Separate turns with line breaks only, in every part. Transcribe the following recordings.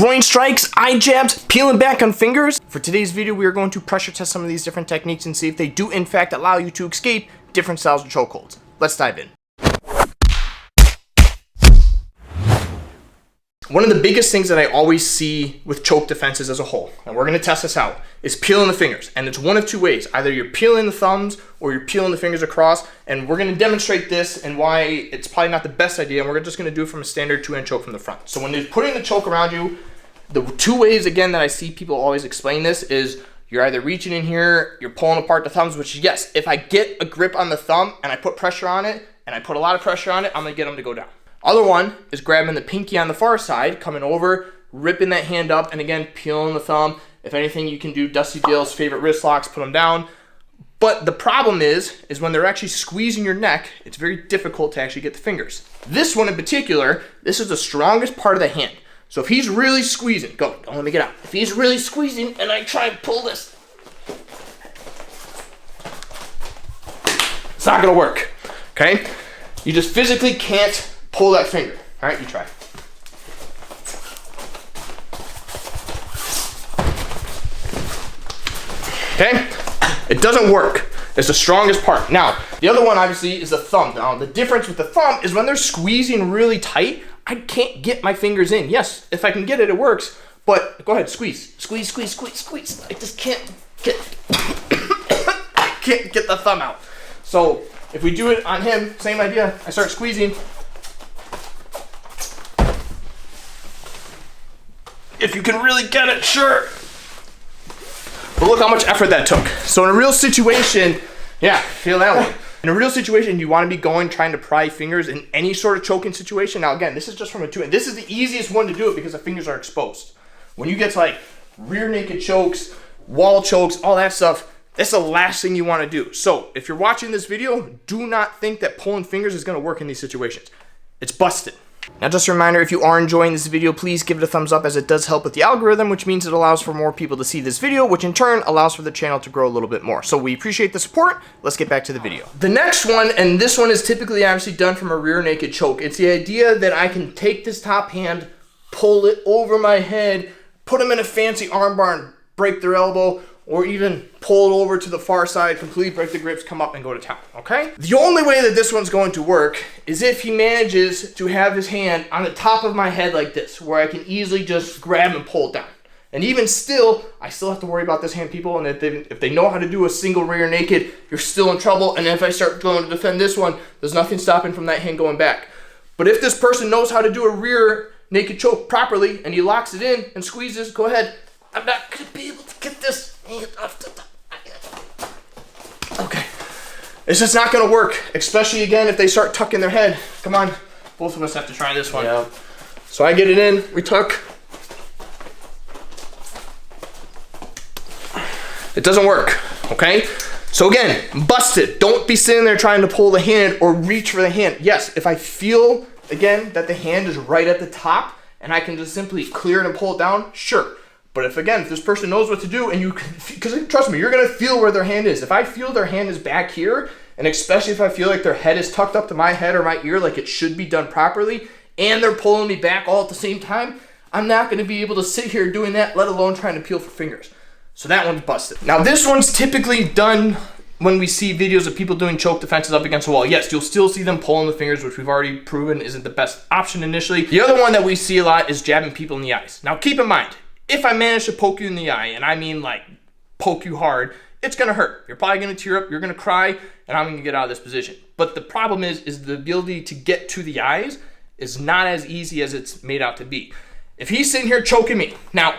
groin strikes, eye jabs, peeling back on fingers. For today's video, we are going to pressure test some of these different techniques and see if they do in fact allow you to escape different styles of chokeholds. Let's dive in. One of the biggest things that I always see with choke defenses as a whole, and we're going to test this out, is peeling the fingers. And it's one of two ways. Either you're peeling the thumbs or you're peeling the fingers across. And we're going to demonstrate this and why it's probably not the best idea. And we're just going to do it from a standard two-hand choke from the front. So when you're putting the choke around you, the two ways, again, that I see people always explain this is you're either reaching in here, you're pulling apart the thumbs, which yes, if I get a grip on the thumb and I put pressure on it, and I put a lot of pressure on it, I'm going to get them to go down. Other one is grabbing the pinky on the far side, coming over, ripping that hand up, and again, peeling the thumb. If anything, you can do Dusty Dale's favorite wrist locks, put them down. But the problem is when they're actually squeezing your neck, it's very difficult to actually get the fingers. This one in particular, this is the strongest part of the hand. So if he's really squeezing, don't let me get out. If he's really squeezing and I try and pull this, it's not gonna work, okay? You just physically can't pull that finger. All right, you try. Okay, it doesn't work. It's the strongest part. Now, the other one obviously is the thumb. Now, the difference with the thumb is when they're squeezing really tight, I can't get my fingers in. Yes, if I can get it, it works. But go ahead, squeeze, squeeze, squeeze, squeeze, squeeze. I just can't get, can't get the thumb out. So if we do it on him, same idea. I start squeezing. If you can really get it, sure. But look how much effort that took. So in a real situation, yeah, feel that one. In a real situation, you want to be trying to pry fingers in any sort of choking situation. Now again, this is just from a two, and this is the easiest one to do it because the fingers are exposed. When you get to like rear naked chokes, wall chokes, all that stuff, that's the last thing you want to do. So if you're watching this video, do not think that pulling fingers is going to work in these situations. It's busted. Now just a reminder, if you are enjoying this video, please give it a thumbs up as it does help with the algorithm, which means it allows for more people to see this video, which in turn allows for the channel to grow a little bit more. So we appreciate the support. Let's get back to the video. The next one, and this one is typically obviously done from a rear naked choke. It's the idea that I can take this top hand, pull it over my head, put them in a fancy armbar and break their elbow, or even pull it over to the far side, completely break the grips, come up and go to town, okay? The only way that this one's going to work is if he manages to have his hand on the top of my head like this, where I can easily just grab and pull it down. And even still, I still have to worry about this hand, people, and if they know how to do a single rear naked, you're still in trouble, and if I start going to defend this one, there's nothing stopping from that hand going back. But if this person knows how to do a rear naked choke properly, and he locks it in and squeezes, go ahead. I'm not gonna be able to get this hand off the top. Okay. It's just not gonna work, especially again if they start tucking their head. Come on, both of us have to try this one. Yeah. So I get it in, we tuck. It doesn't work, okay? So again, busted. Don't be sitting there trying to pull the hand or reach for the hand. Yes, if I feel, again, that the hand is right at the top and I can just simply clear it and pull it down, sure. But if this person knows what to do and you can, because trust me, you're gonna feel where their hand is. If I feel their hand is back here, and especially if I feel like their head is tucked up to my head or my ear like it should be done properly, and they're pulling me back all at the same time, I'm not gonna be able to sit here doing that, let alone trying to peel for fingers. So that one's busted. Now this one's typically done when we see videos of people doing choke defenses up against a wall. Yes, you'll still see them pulling the fingers, which we've already proven isn't the best option initially. The other one that we see a lot is jabbing people in the eyes. Now keep in mind, if I manage to poke you in the eye, and I mean like poke you hard, it's gonna hurt. You're probably gonna tear up, you're gonna cry, and I'm gonna get out of this position. But the problem is the ability to get to the eyes is not as easy as it's made out to be. If he's sitting here choking me, now,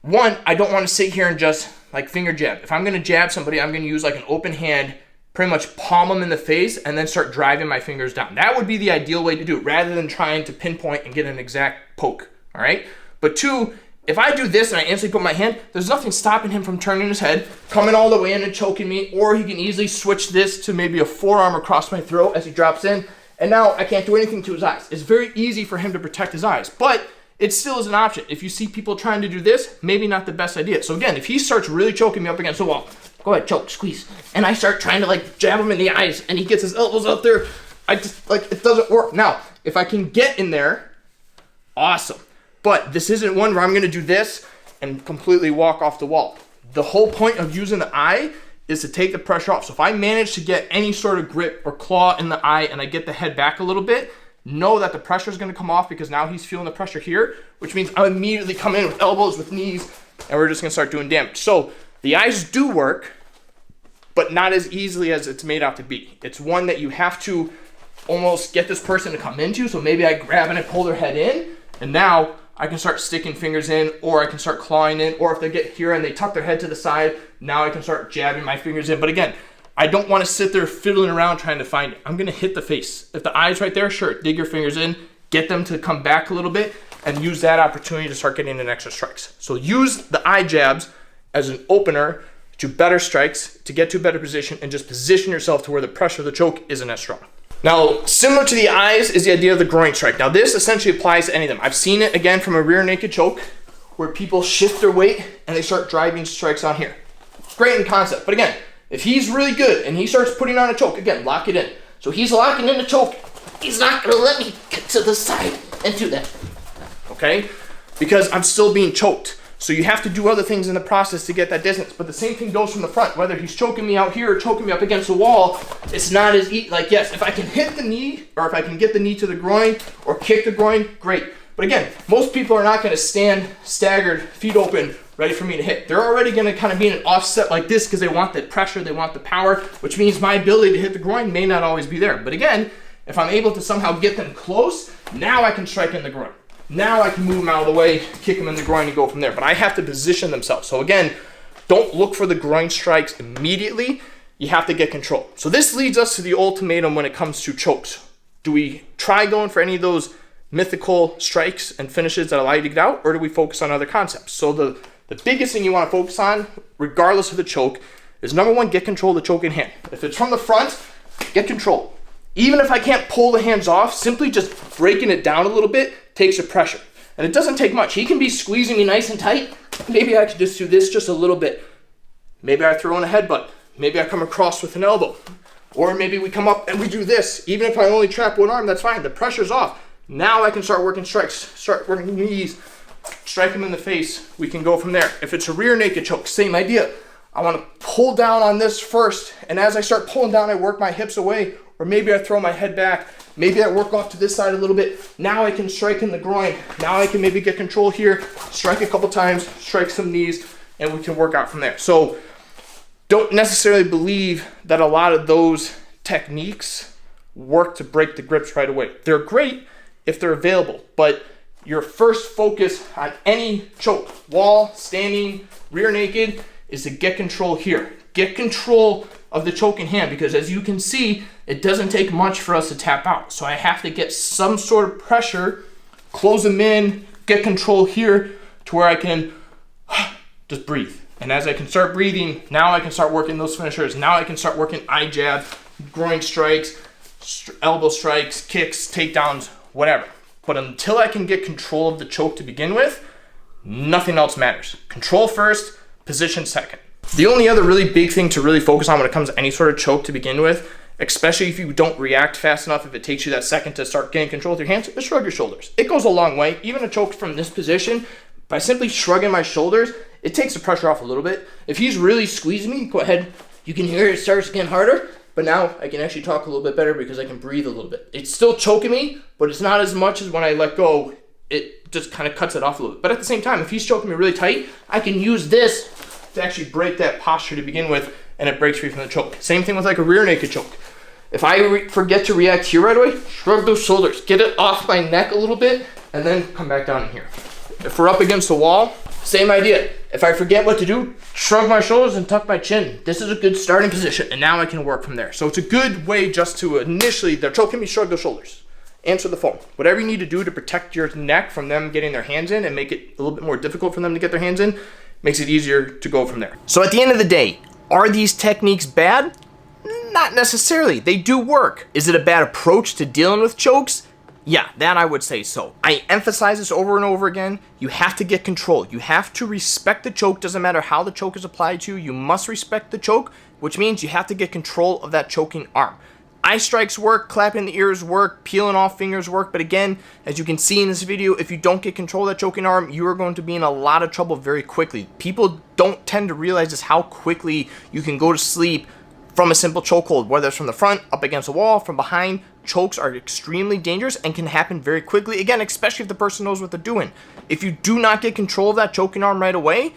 one, I don't wanna sit here and just like finger jab. If I'm gonna jab somebody, I'm gonna use like an open hand, pretty much palm them in the face, and then start driving my fingers down. That would be the ideal way to do it, rather than trying to pinpoint and get an exact poke, all right? But two, if I do this and I instantly put my hand, there's nothing stopping him from turning his head, coming all the way in and choking me, or he can easily switch this to maybe a forearm across my throat as he drops in, and now I can't do anything to his eyes. It's very easy for him to protect his eyes, but it still is an option. If you see people trying to do this, maybe not the best idea. So again, if he starts really choking me up against the wall, go ahead, choke, squeeze, and I start trying to like jab him in the eyes, and he gets his elbows up there, I just, like, it doesn't work. Now, if I can get in there, awesome. But this isn't one where I'm gonna do this and completely walk off the wall. The whole point of using the eye is to take the pressure off. So if I manage to get any sort of grip or claw in the eye and I get the head back a little bit, know that the pressure is gonna come off because now he's feeling the pressure here, which means I'll immediately come in with elbows, with knees, and we're just gonna start doing damage. So the eyes do work, but not as easily as it's made out to be. It's one that you have to almost get this person to come into. So maybe I grab and I pull their head in, and now I can start sticking fingers in, or I can start clawing in, or if they get here and they tuck their head to the side, now I can start jabbing my fingers in. But again, I don't want to sit there fiddling around trying to find it. I'm going to hit the face. If the eye's right there, sure, dig your fingers in, get them to come back a little bit, and use that opportunity to start getting in extra strikes. So use the eye jabs as an opener to better strikes, to get to a better position, and just position yourself to where the pressure of the choke isn't as strong. Now, similar to the eyes is the idea of the groin strike. Now, this essentially applies to any of them. I've seen it, again, from a rear naked choke, where people shift their weight and they start driving strikes on here. Great in concept, but again, if he's really good and he starts putting on a choke, again, lock it in. So he's locking in the choke. He's not gonna let me get to the side and do that, okay? Because I'm still being choked. So you have to do other things in the process to get that distance. But the same thing goes from the front. Whether he's choking me out here or choking me up against the wall, it's not as easy. Like, yes, if I can hit the knee, or if I can get the knee to the groin or kick the groin, great. But again, most people are not going to stand staggered, feet open, ready for me to hit. They're already going to kind of be in an offset like this because they want the pressure, they want the power, which means my ability to hit the groin may not always be there. But again, if I'm able to somehow get them close, now I can strike in the groin. Now I can move them out of the way, kick them in the groin, and go from there. But I have to position themselves. So again, don't look for the groin strikes immediately. You have to get control. So this leads us to the ultimatum when it comes to chokes. Do we try going for any of those mythical strikes and finishes that allow you to get out, or do we focus on other concepts? So the biggest thing you want to focus on, regardless of the choke, is number one, get control of the choke in hand. If it's from the front, get control. Even if I can't pull the hands off, simply just breaking it down a little bit takes the pressure. And it doesn't take much. He can be squeezing me nice and tight. Maybe I could just do this just a little bit. Maybe I throw in a headbutt. Maybe I come across with an elbow. Or maybe we come up and we do this. Even if I only trap one arm, that's fine. The pressure's off. Now I can start working strikes, start working knees, strike him in the face. We can go from there. If it's a rear naked choke, same idea. I want to pull down on this first. And as I start pulling down, I work my hips away. Or maybe I throw my head back. Maybe I work off to this side a little bit. Now I can strike in the groin. Now I can maybe get control here, strike a couple times, strike some knees, and we can work out from there. So don't necessarily believe that a lot of those techniques work to break the grips right away. They're great if they're available, but your first focus on any choke, wall, standing, rear naked, is to get control here. Get control of the choke in hand, because as you can see, it doesn't take much for us to tap out. So I have to get some sort of pressure, close them in, get control here to where I can just breathe. And as I can start breathing, now I can start working those finishers. Now I can start working eye jab, groin strikes, elbow strikes, kicks, takedowns, whatever. But until I can get control of the choke to begin with, nothing else matters. Control first, position second. The only other really big thing to really focus on when it comes to any sort of choke to begin with, especially if you don't react fast enough, if it takes you that second to start getting control with your hands, is shrug your shoulders. It goes a long way. Even a choke from this position, by simply shrugging my shoulders, it takes the pressure off a little bit. If he's really squeezing me, go ahead. You can hear it starts getting harder, but now I can actually talk a little bit better because I can breathe a little bit. It's still choking me, but it's not as much as when I let go. It just kind of cuts it off a little bit. But at the same time, if he's choking me really tight, I can use this to actually break that posture to begin with, and it breaks free from the choke. Same thing with like a rear naked choke. If I forget to react here right away, shrug those shoulders, get it off my neck a little bit, and then come back down in here. If we're up against the wall, same idea. If I forget what to do, shrug my shoulders and tuck my chin. This is a good starting position, and now I can work from there. So it's a good way just to initially, they're choking me, shrug those shoulders. Answer the phone. Whatever you need to do to protect your neck from them getting their hands in and make it a little bit more difficult for them to get their hands in, makes it easier to go from there. So at the end of the day, are these techniques bad? Not necessarily. They do work. Is it a bad approach to dealing with chokes? Yeah, that I would say so. I emphasize this over and over again. You have to get control. You have to respect the choke. Doesn't matter how the choke is applied to you. You must respect the choke, which means you have to get control of that choking arm. Eye strikes work, clapping the ears work, peeling off fingers work, but again, as you can see in this video, if you don't get control of that choking arm, you are going to be in a lot of trouble very quickly. People don't tend to realize just how quickly you can go to sleep from a simple chokehold, whether it's from the front, up against the wall, from behind. Chokes are extremely dangerous and can happen very quickly, again, especially if the person knows what they're doing. If you do not get control of that choking arm right away,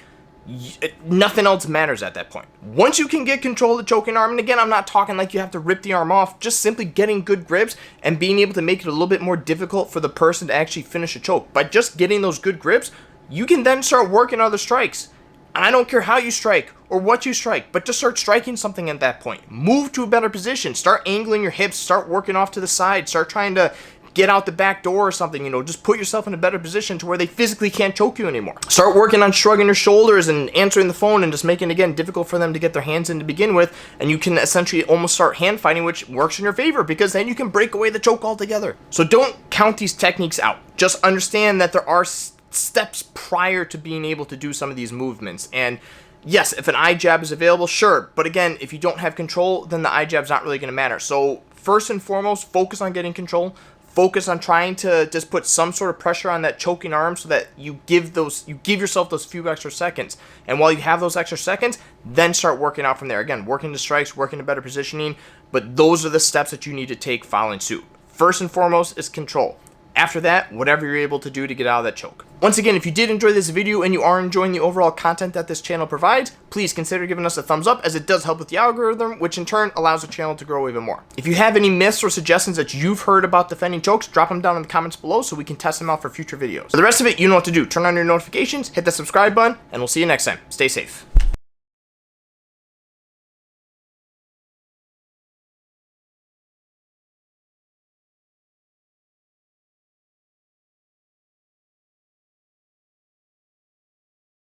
nothing else matters at that point. Once you can get control of the choking arm, and again, I'm not talking like you have to rip the arm off, just simply getting good grips and being able to make it a little bit more difficult for the person to actually finish a choke. By just getting those good grips, you can then start working other strikes. And I don't care how you strike or what you strike, but just start striking something at that point. Move to a better position. Start angling your hips. Start working off to the side. Start trying to get out the back door or something, just put yourself in a better position to where they physically can't choke you anymore. Start working on shrugging your shoulders and answering the phone and just making it, again, difficult for them to get their hands in to begin with, and you can essentially almost start hand fighting, which works in your favor because then you can break away the choke altogether. So don't count these techniques out. Just understand that there are steps prior to being able to do some of these movements. And yes, if an eye jab is available, sure, but again, if you don't have control, then the eye jab's not really going to matter. So first and foremost, focus on getting control. Focus on trying to just put some sort of pressure on that choking arm so that you give yourself those few extra seconds. And while you have those extra seconds, then start working out from there. Again, working the strikes, working the better positioning, but those are the steps that you need to take following suit. First and foremost is control. After that, whatever you're able to do to get out of that choke. Once again, if you did enjoy this video and you are enjoying the overall content that this channel provides, please consider giving us a thumbs up, as it does help with the algorithm, which in turn allows the channel to grow even more. If you have any myths or suggestions that you've heard about defending chokes, drop them down in the comments below so we can test them out for future videos. For the rest of it, you know what to do. Turn on your notifications, hit the subscribe button, and we'll see you next time. Stay safe.